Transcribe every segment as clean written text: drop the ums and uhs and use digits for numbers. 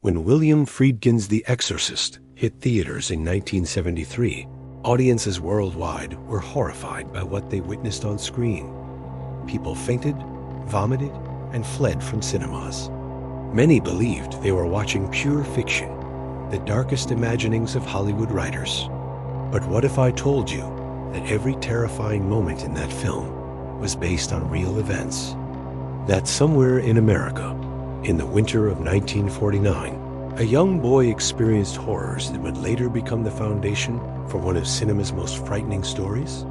When William Friedkin's The Exorcist hit theaters in 1973, audiences worldwide were horrified by what they witnessed on screen. People fainted, vomited, and fled from cinemas. Many believed they were watching pure fiction, the darkest imaginings of Hollywood writers. But what if I told you that every terrifying moment in that film was based on real events? That somewhere in America, in the winter of 1949, a young boy experienced horrors that would later become the foundation for one of cinema's most frightening stories?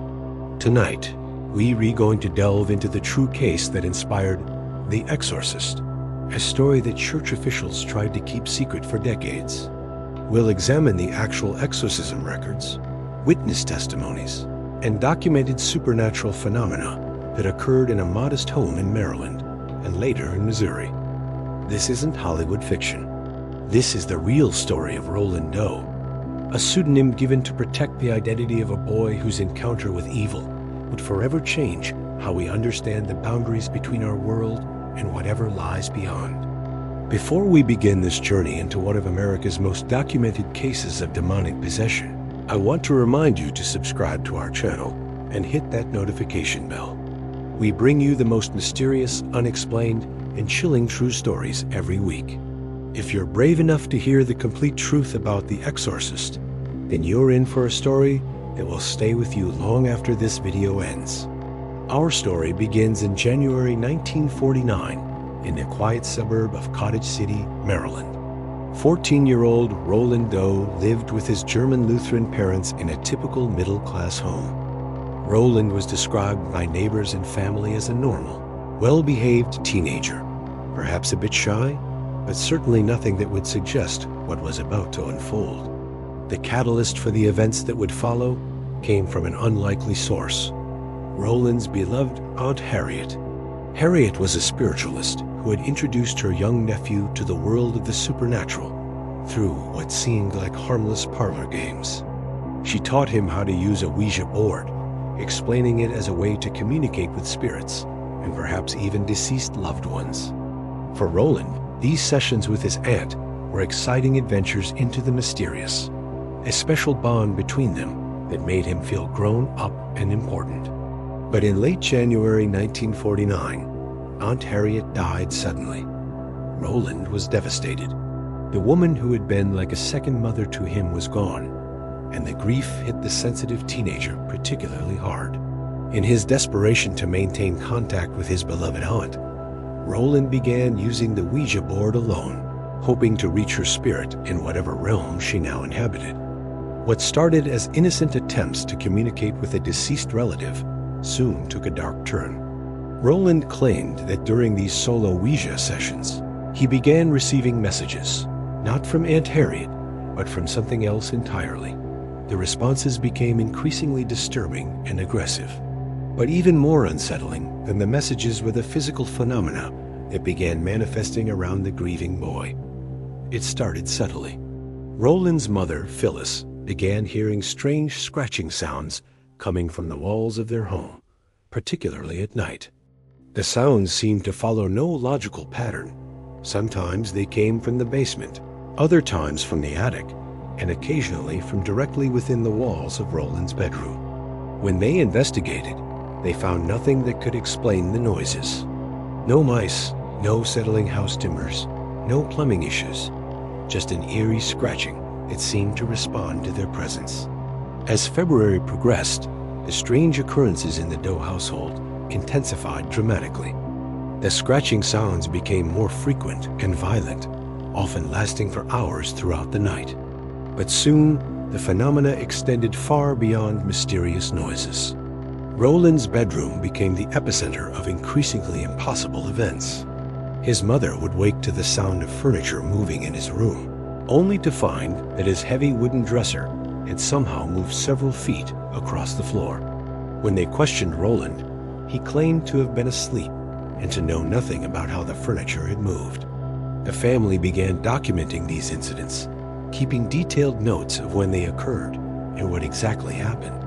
Tonight, we're going to delve into the true case that inspired The Exorcist, a story that church officials tried to keep secret for decades. We'll examine the actual exorcism records, witness testimonies, and documented supernatural phenomena that occurred in a modest home in Maryland and later in Missouri. This isn't Hollywood fiction. This is the real story of Roland Doe, a pseudonym given to protect the identity of a boy whose encounter with evil would forever change how we understand the boundaries between our world and whatever lies beyond. Before we begin this journey into one of America's most documented cases of demonic possession, I want to remind you to subscribe to our channel and hit that notification bell. We bring you the most mysterious, unexplained, and chilling true stories every week. If you're brave enough to hear the complete truth about The Exorcist, then you're in for a story that will stay with you long after this video ends. Our story begins in January 1949 in the quiet suburb of Cottage City, Maryland. 14-year-old Roland Doe lived with his German Lutheran parents in a typical middle-class home. Roland was described by neighbors and family as a normal, well-behaved teenager, perhaps a bit shy, but certainly nothing that would suggest what was about to unfold. The catalyst for the events that would follow came from an unlikely source: Roland's beloved Aunt Harriet. Harriet was a spiritualist who had introduced her young nephew to the world of the supernatural through what seemed like harmless parlor games. She taught him how to use a Ouija board, explaining it as a way to communicate with spirits and perhaps even deceased loved ones. For Roland, these sessions with his aunt were exciting adventures into the mysterious, a special bond between them that made him feel grown up and important. But in late January 1949, Aunt Harriet died suddenly. Roland was devastated. The woman who had been like a second mother to him was gone, and the grief hit the sensitive teenager particularly hard. In his desperation to maintain contact with his beloved aunt, Roland began using the Ouija board alone, hoping to reach her spirit in whatever realm she now inhabited. What started as innocent attempts to communicate with a deceased relative soon took a dark turn. Roland claimed that during these solo Ouija sessions, he began receiving messages, not from Aunt Harriet, but from something else entirely. The responses became increasingly disturbing and aggressive. But even more unsettling than the messages were the physical phenomena that began manifesting around the grieving boy. It started subtly. Roland's mother, Phyllis, began hearing strange scratching sounds coming from the walls of their home, particularly at night. The sounds seemed to follow no logical pattern. Sometimes they came from the basement, other times from the attic, and occasionally from directly within the walls of Roland's bedroom. When they investigated, they found nothing that could explain the noises. No mice, no settling house timbers, no plumbing issues, just an eerie scratching that seemed to respond to their presence. As February progressed, the strange occurrences in the Doe household intensified dramatically. The scratching sounds became more frequent and violent, often lasting for hours throughout the night. But soon, the phenomena extended far beyond mysterious noises. Roland's bedroom became the epicenter of increasingly impossible events. His mother would wake to the sound of furniture moving in his room, only to find that his heavy wooden dresser had somehow moved several feet across the floor. When they questioned Roland, he claimed to have been asleep and to know nothing about how the furniture had moved. The family began documenting these incidents, keeping detailed notes of when they occurred and what exactly happened.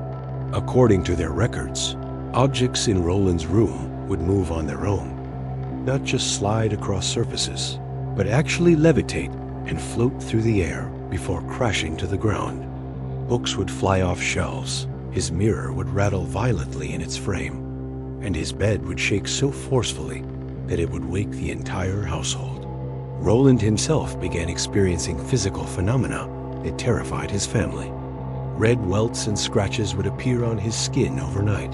According to their records, objects in Roland's room would move on their own, not just slide across surfaces, but actually levitate and float through the air before crashing to the ground. Books would fly off shelves, his mirror would rattle violently in its frame, and his bed would shake so forcefully that it would wake the entire household. Roland himself began experiencing physical phenomena that terrified his family. Red welts and scratches would appear on his skin overnight,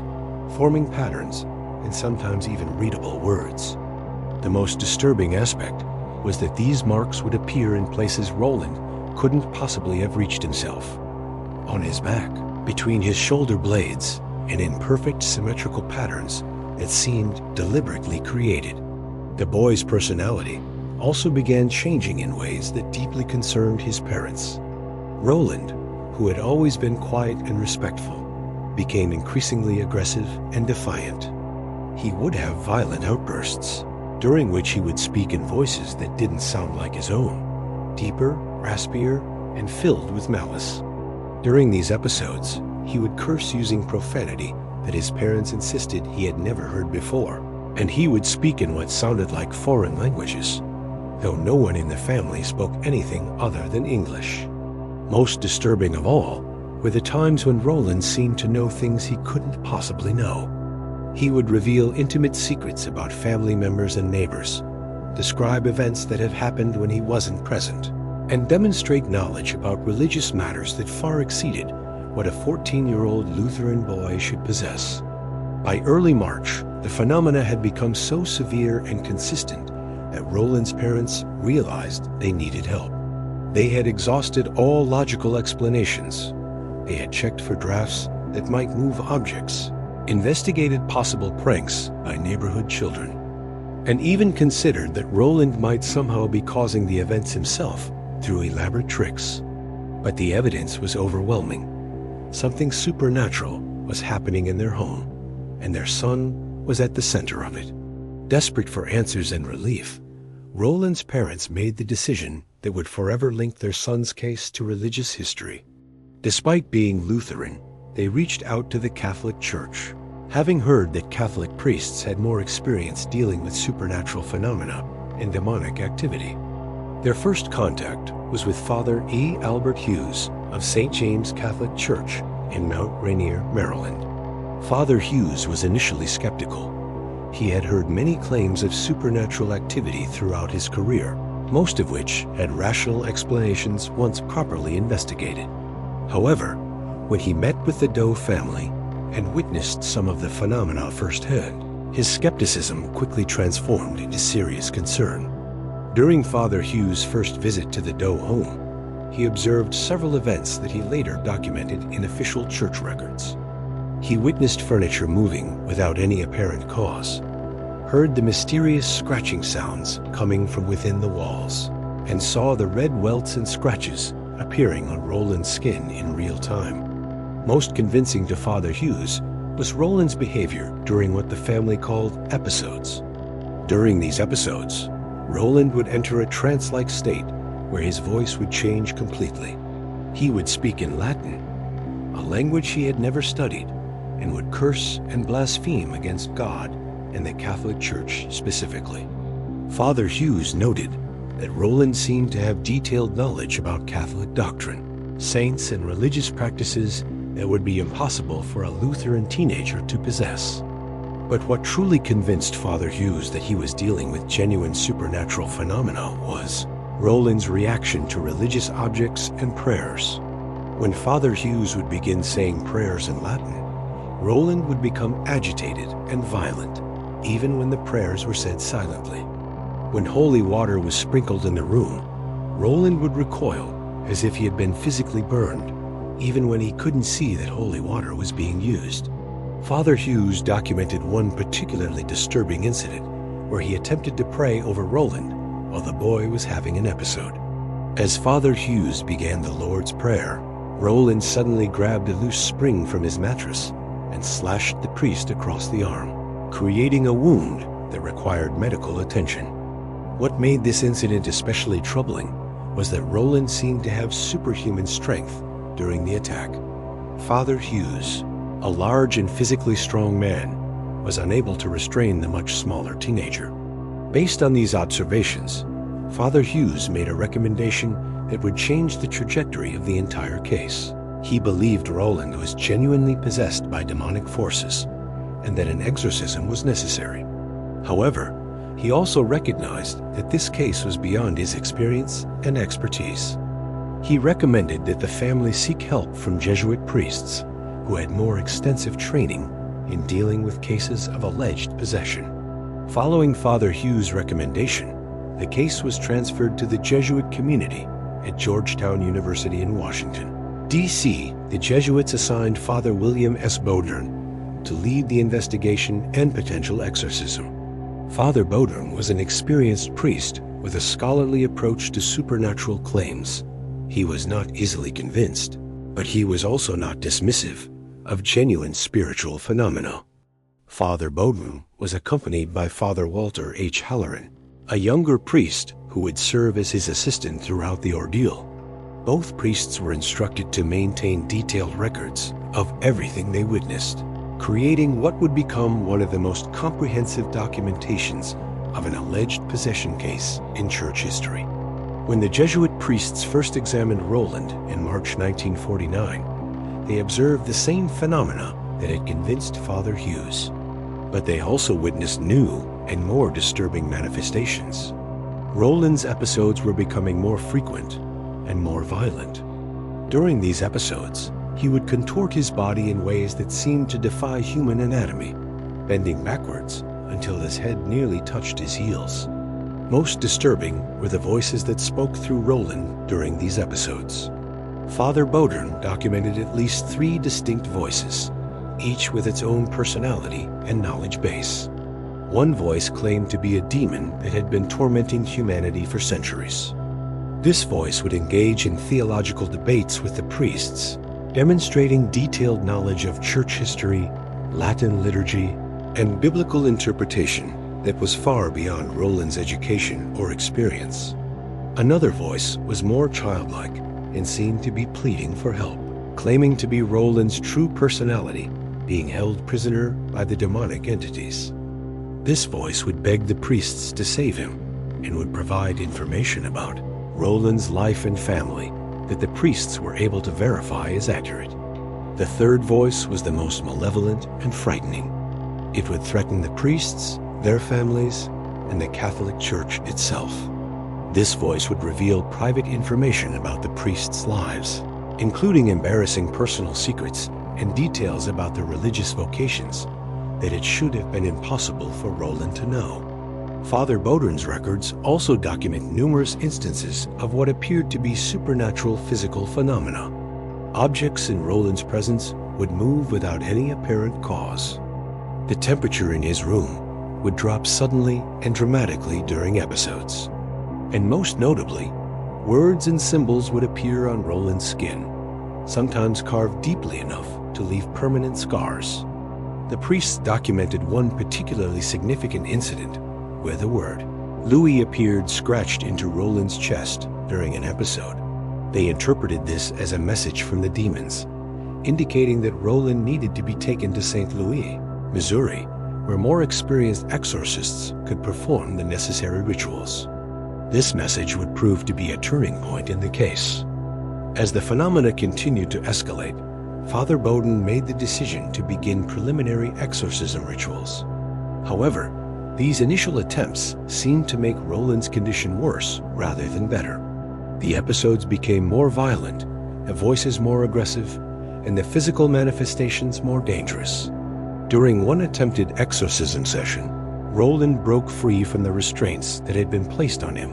forming patterns and sometimes even readable words. The most disturbing aspect was that these marks would appear in places Roland couldn't possibly have reached himself. On his back, between his shoulder blades, and in perfect symmetrical patterns that seemed deliberately created. The boy's personality also began changing in ways that deeply concerned his parents. Roland, who had always been quiet and respectful, became increasingly aggressive and defiant. He would have violent outbursts, during which he would speak in voices that didn't sound like his own, deeper, raspier, and filled with malice. During these episodes, he would curse using profanity that his parents insisted he had never heard before, and he would speak in what sounded like foreign languages, though no one in the family spoke anything other than English. Most disturbing of all were the times when Roland seemed to know things he couldn't possibly know. He would reveal intimate secrets about family members and neighbors, describe events that had happened when he wasn't present, and demonstrate knowledge about religious matters that far exceeded what a 14-year-old Lutheran boy should possess. By early March, the phenomena had become so severe and consistent that Roland's parents realized they needed help. They had exhausted all logical explanations. They had checked for drafts that might move objects, investigated possible pranks by neighborhood children, and even considered that Roland might somehow be causing the events himself through elaborate tricks. But the evidence was overwhelming. Something supernatural was happening in their home, and their son was at the center of it. Desperate for answers and relief, Roland's parents made the decision that would forever link their son's case to religious history. Despite being Lutheran, they reached out to the Catholic Church, having heard that Catholic priests had more experience dealing with supernatural phenomena and demonic activity. Their first contact was with Father E. Albert Hughes of St. James Catholic Church in Mount Rainier, Maryland. Father Hughes was initially skeptical. He had heard many claims of supernatural activity throughout his career, most of which had rational explanations once properly investigated. However, when he met with the Doe family and witnessed some of the phenomena firsthand, his skepticism quickly transformed into serious concern. During Father Hughes' first visit to the Doe home, he observed several events that he later documented in official church records. He witnessed furniture moving without any apparent cause, heard the mysterious scratching sounds coming from within the walls, and saw the red welts and scratches appearing on Roland's skin in real time. Most convincing to Father Hughes was Roland's behavior during what the family called episodes. During these episodes, Roland would enter a trance-like state where his voice would change completely. He would speak in Latin, a language he had never studied, and would curse and blaspheme against God and the Catholic Church specifically. Father Hughes noted that Roland seemed to have detailed knowledge about Catholic doctrine, saints, and religious practices that would be impossible for a Lutheran teenager to possess. But what truly convinced Father Hughes that he was dealing with genuine supernatural phenomena was Roland's reaction to religious objects and prayers. When Father Hughes would begin saying prayers in Latin, Roland would become agitated and violent, even when the prayers were said silently. When holy water was sprinkled in the room, Roland would recoil as if he had been physically burned, even when he couldn't see that holy water was being used. Father Hughes documented one particularly disturbing incident where he attempted to pray over Roland while the boy was having an episode. As Father Hughes began the Lord's Prayer, Roland suddenly grabbed a loose spring from his mattress and slashed the priest across the arm, creating a wound that required medical attention. What made this incident especially troubling was that Roland seemed to have superhuman strength during the attack. Father Hughes, a large and physically strong man, was unable to restrain the much smaller teenager. Based on these observations, Father Hughes made a recommendation that would change the trajectory of the entire case. He believed Roland was genuinely possessed by demonic forces and that an exorcism was necessary. However, he also recognized that this case was beyond his experience and expertise. He recommended that the family seek help from Jesuit priests who had more extensive training in dealing with cases of alleged possession. Following Father Hughes' recommendation, the case was transferred to the Jesuit community at Georgetown University in Washington, D.C. The Jesuits assigned Father William S. Bowdern to lead the investigation and potential exorcism. Father Bowdern was an experienced priest with a scholarly approach to supernatural claims. He was not easily convinced, but he was also not dismissive of genuine spiritual phenomena. Father Bowdern was accompanied by Father Walter H. Halloran, a younger priest who would serve as his assistant throughout the ordeal. Both priests were instructed to maintain detailed records of everything they witnessed, creating what would become one of the most comprehensive documentations of an alleged possession case in church history. When the Jesuit priests first examined Roland in March 1949, they observed the same phenomena that had convinced Father Hughes. But they also witnessed new and more disturbing manifestations. Roland's episodes were becoming more frequent and more violent. During these episodes, he would contort his body in ways that seemed to defy human anatomy, bending backwards until his head nearly touched his heels. Most disturbing were the voices that spoke through Roland during these episodes. Father Bowdern documented at least 3 distinct voices, each with its own personality and knowledge base. One voice claimed to be a demon that had been tormenting humanity for centuries. This voice would engage in theological debates with the priests, demonstrating detailed knowledge of church history, Latin liturgy, and biblical interpretation that was far beyond Roland's education or experience. Another voice was more childlike and seemed to be pleading for help, claiming to be Roland's true personality being held prisoner by the demonic entities. This voice would beg the priests to save him and would provide information about Roland's life and family that the priests were able to verify as accurate. The third voice was the most malevolent and frightening. It would threaten the priests, their families, and the Catholic Church itself. This voice would reveal private information about the priests' lives, including embarrassing personal secrets and details about their religious vocations that it should have been impossible for Roland to know. Father Bowdern's records also document numerous instances of what appeared to be supernatural physical phenomena. Objects in Roland's presence would move without any apparent cause. The temperature in his room would drop suddenly and dramatically during episodes. And most notably, words and symbols would appear on Roland's skin, sometimes carved deeply enough to leave permanent scars. The priests documented one particularly significant incident where the word Louis appeared scratched into Roland's chest during an episode. They interpreted this as a message from the demons, indicating that Roland needed to be taken to St. Louis, Missouri, where more experienced exorcists could perform the necessary rituals. This message would prove to be a turning point in the case. As the phenomena continued to escalate, Father Bowdern made the decision to begin preliminary exorcism rituals. However, these initial attempts seemed to make Roland's condition worse rather than better. The episodes became more violent, the voices more aggressive, and the physical manifestations more dangerous. During one attempted exorcism session, Roland broke free from the restraints that had been placed on him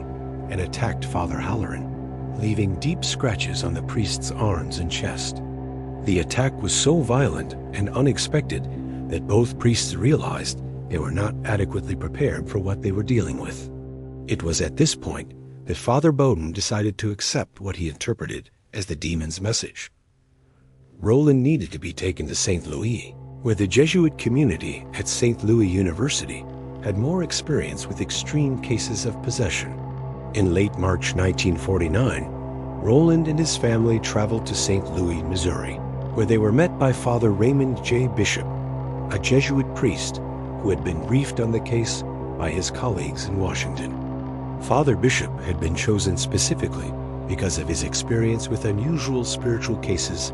and attacked Father Halloran, leaving deep scratches on the priest's arms and chest. The attack was so violent and unexpected that both priests realized they were not adequately prepared for what they were dealing with. It was at this point that Father Bowdern decided to accept what he interpreted as the demon's message. Roland needed to be taken to St. Louis, where the Jesuit community at St. Louis University had more experience with extreme cases of possession. In late March 1949, Roland and his family traveled to St. Louis, Missouri, where they were met by Father Raymond J. Bishop, a Jesuit priest who had been briefed on the case by his colleagues in Washington. Father Bishop had been chosen specifically because of his experience with unusual spiritual cases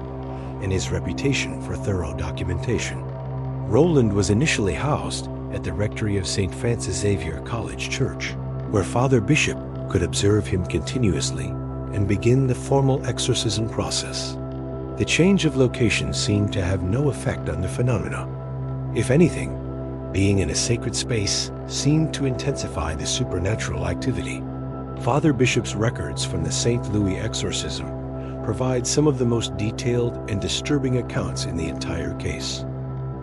and his reputation for thorough documentation. Roland was initially housed at the rectory of St. Francis Xavier College Church, where Father Bishop could observe him continuously and begin the formal exorcism process. The change of location seemed to have no effect on the phenomena. If anything, being in a sacred space seemed to intensify the supernatural activity. Father Bishop's records from the St. Louis exorcism provide some of the most detailed and disturbing accounts in the entire case.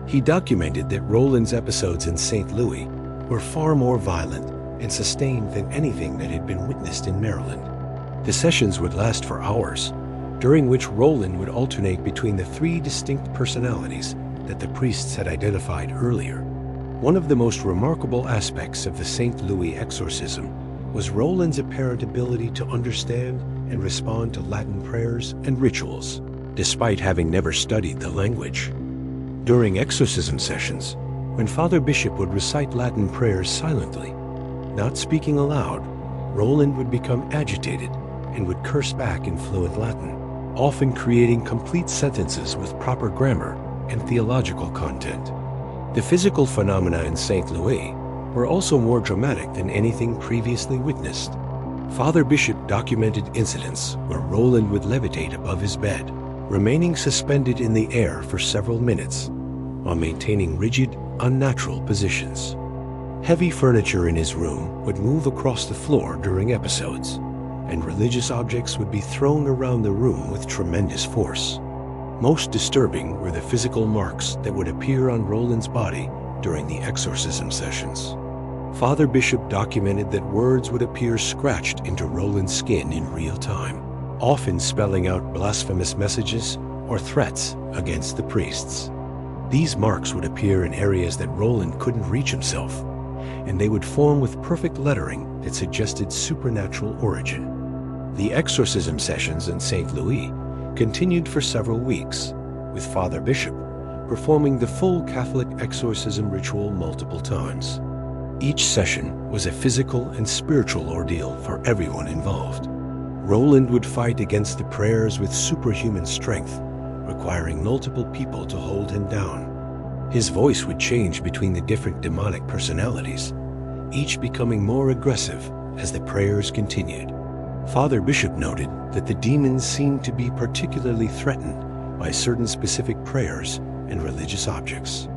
He documented that Roland's episodes in St. Louis were far more violent and sustained than anything that had been witnessed in Maryland. The sessions would last for hours, during which Roland would alternate between the three distinct personalities that the priests had identified earlier. One of the most remarkable aspects of the St. Louis exorcism was Roland's apparent ability to understand and respond to Latin prayers and rituals, despite having never studied the language. During exorcism sessions, when Father Bishop would recite Latin prayers silently, not speaking aloud, Roland would become agitated and would curse back in fluent Latin, often creating complete sentences with proper grammar and theological content. The physical phenomena in St. Louis were also more dramatic than anything previously witnessed. Father Bishop documented incidents where Roland would levitate above his bed, remaining suspended in the air for several minutes while maintaining rigid, unnatural positions. Heavy furniture in his room would move across the floor during episodes, and religious objects would be thrown around the room with tremendous force. Most disturbing were the physical marks that would appear on Roland's body during the exorcism sessions. Father Bishop documented that words would appear scratched into Roland's skin in real time, often spelling out blasphemous messages or threats against the priests. These marks would appear in areas that Roland couldn't reach himself, and they would form with perfect lettering that suggested supernatural origin. The exorcism sessions in St. Louis continued for several weeks, with Father Bishop performing the full Catholic exorcism ritual multiple times. Each session was a physical and spiritual ordeal for everyone involved. Roland would fight against the prayers with superhuman strength, requiring multiple people to hold him down. His voice would change between the different demonic personalities, each becoming more aggressive as the prayers continued. Father Bishop noted that the demons seemed to be particularly threatened by certain specific prayers and religious objects.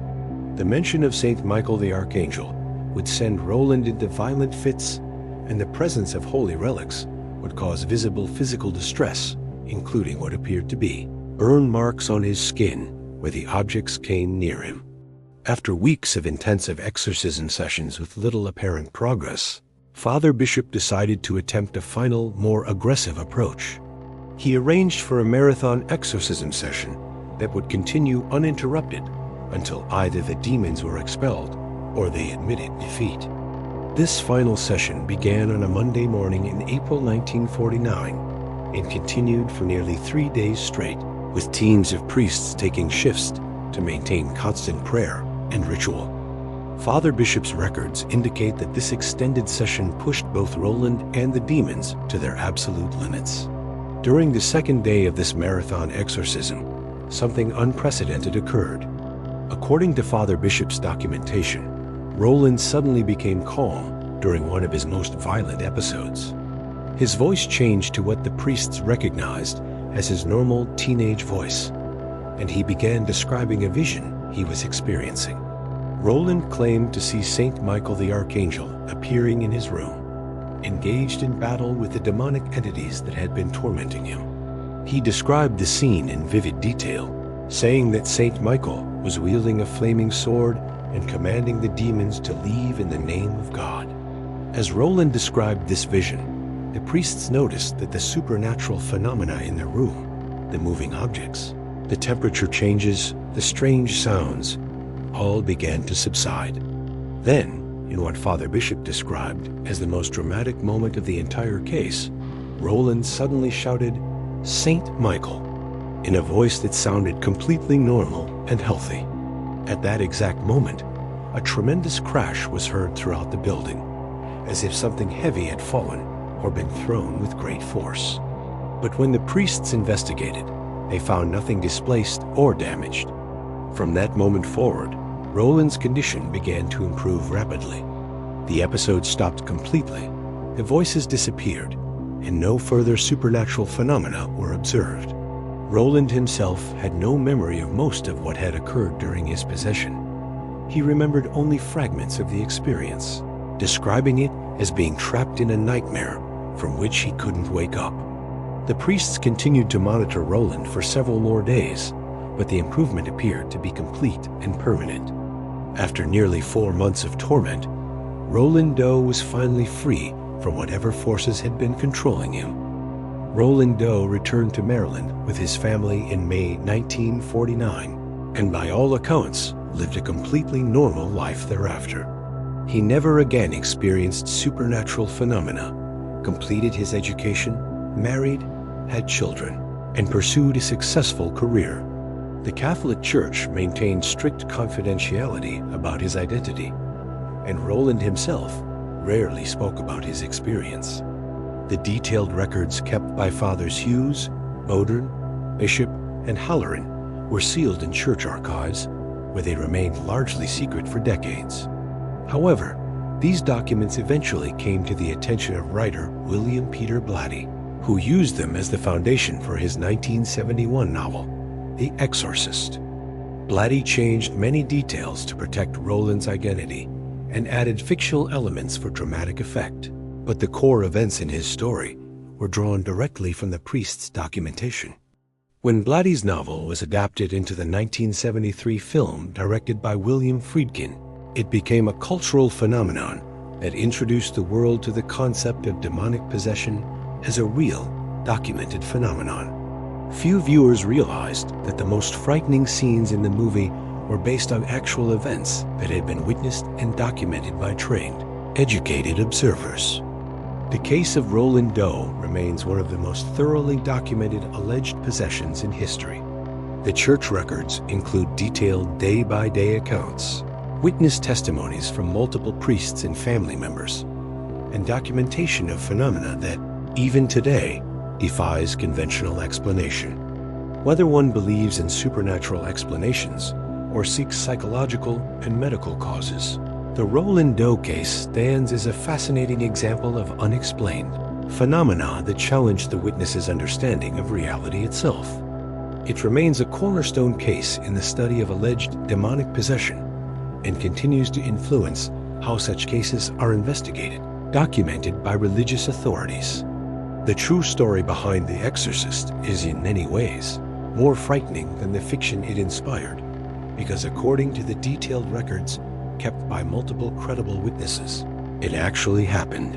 The mention of St. Michael the Archangel would send Roland into violent fits, and the presence of holy relics would cause visible physical distress, including what appeared to be burn marks on his skin where the objects came near him. After weeks of intensive exorcism sessions with little apparent progress, Father Bishop decided to attempt a final, more aggressive approach. He arranged for a marathon exorcism session that would continue uninterrupted until either the demons were expelled or they admitted defeat. This final session began on a Monday morning in April 1949 and continued for nearly 3 days straight, with teams of priests taking shifts to maintain constant prayer and ritual. Father Bishop's records indicate that this extended session pushed both Roland and the demons to their absolute limits. During the second day of this marathon exorcism, something unprecedented occurred. According to Father Bishop's documentation, Roland suddenly became calm during one of his most violent episodes. His voice changed to what the priests recognized as his normal teenage voice, and he began describing a vision he was experiencing. Roland claimed to see St. Michael the Archangel appearing in his room, engaged in battle with the demonic entities that had been tormenting him. He described the scene in vivid detail, saying that St. Michael was wielding a flaming sword and commanding the demons to leave in the name of God. As Roland described this vision, the priests noticed that the supernatural phenomena in their room, the moving objects, the temperature changes, the strange sounds, all began to subside. Then, in what Father Bishop described as the most dramatic moment of the entire case, Roland suddenly shouted, "Saint Michael," in a voice that sounded completely normal and healthy. At that exact moment, a tremendous crash was heard throughout the building, as if something heavy had fallen or been thrown with great force. But when the priests investigated, they found nothing displaced or damaged. From that moment forward, Roland's condition began to improve rapidly. The episode stopped completely, the voices disappeared, and no further supernatural phenomena were observed. Roland himself had no memory of most of what had occurred during his possession. He remembered only fragments of the experience, describing it as being trapped in a nightmare from which he couldn't wake up. The priests continued to monitor Roland for several more days, but the improvement appeared to be complete and permanent. After nearly 4 months of torment, Roland Doe was finally free from whatever forces had been controlling him. Roland Doe returned to Maryland with his family in May 1949, and by all accounts, lived a completely normal life thereafter. He never again experienced supernatural phenomena, completed his education, married, had children, and pursued a successful career. The Catholic Church maintained strict confidentiality about his identity, and Roland himself rarely spoke about his experience. The detailed records kept by Fathers Hughes, Bowdern, Bishop, and Halloran were sealed in church archives, where they remained largely secret for decades. However, these documents eventually came to the attention of writer William Peter Blatty, who used them as the foundation for his 1971 novel, The Exorcist. Blatty changed many details to protect Roland's identity and added fictional elements for dramatic effect, but the core events in his story were drawn directly from the priest's documentation. When Blatty's novel was adapted into the 1973 film directed by William Friedkin, it became a cultural phenomenon that introduced the world to the concept of demonic possession as a real, documented phenomenon. Few viewers realized that the most frightening scenes in the movie were based on actual events that had been witnessed and documented by trained, educated observers. The case of Roland Doe remains one of the most thoroughly documented alleged possessions in history. The church records include detailed day-by-day accounts, witness testimonies from multiple priests and family members, and documentation of phenomena that, even today, defies conventional explanation. Whether one believes in supernatural explanations or seeks psychological and medical causes, the Roland Doe case stands as a fascinating example of unexplained phenomena that challenge the witness's understanding of reality itself. It remains a cornerstone case in the study of alleged demonic possession and continues to influence how such cases are investigated, documented by religious authorities. The true story behind The Exorcist is in many ways more frightening than the fiction it inspired, because according to the detailed records kept by multiple credible witnesses, it actually happened.